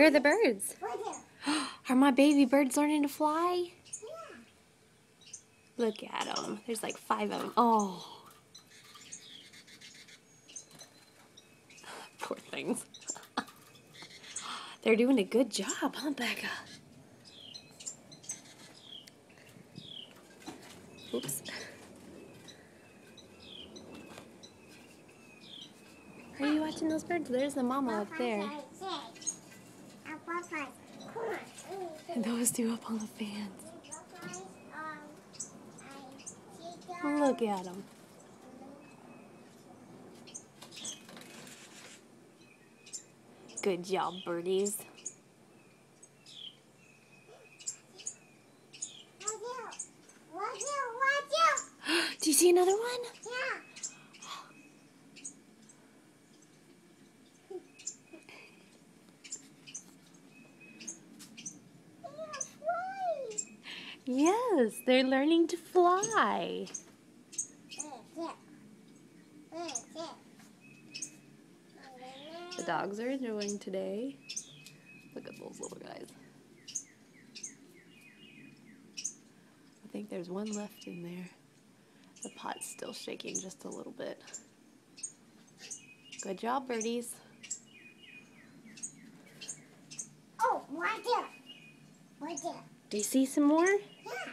Where are the birds? Are my baby birds learning to fly? Look at them. There's like 5 of them. Oh. Poor things. They're doing a good job, huh, Becca? Oops. Are you watching those birds? There's the mama up there. And those two up on the fans. Look at them. Good job, birdies. Do you see another one? Yeah. Yes, they're learning to fly. The dogs are enjoying today. Look at those little guys. I think there's one left in there. The pot's still shaking just a little bit. Good job, birdies. Oh, right there. Right there. Do you see some more? Yeah.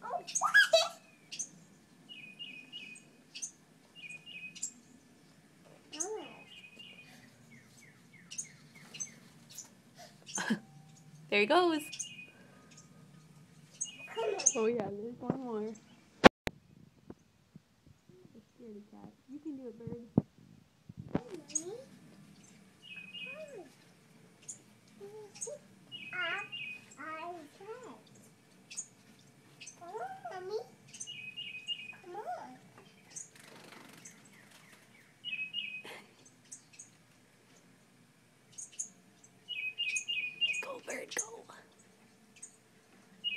Oh, what? There he goes. Oh yeah, there's one more. The scaredy cat. You can do it, bird. Go, bird, go.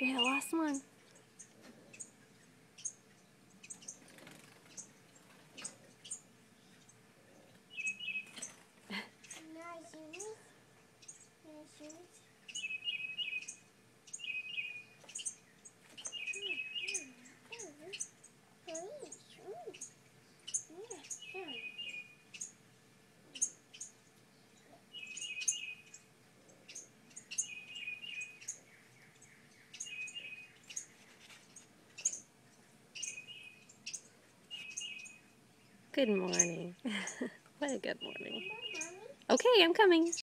You're the last one. Good morning. What a good morning. Okay, I'm coming.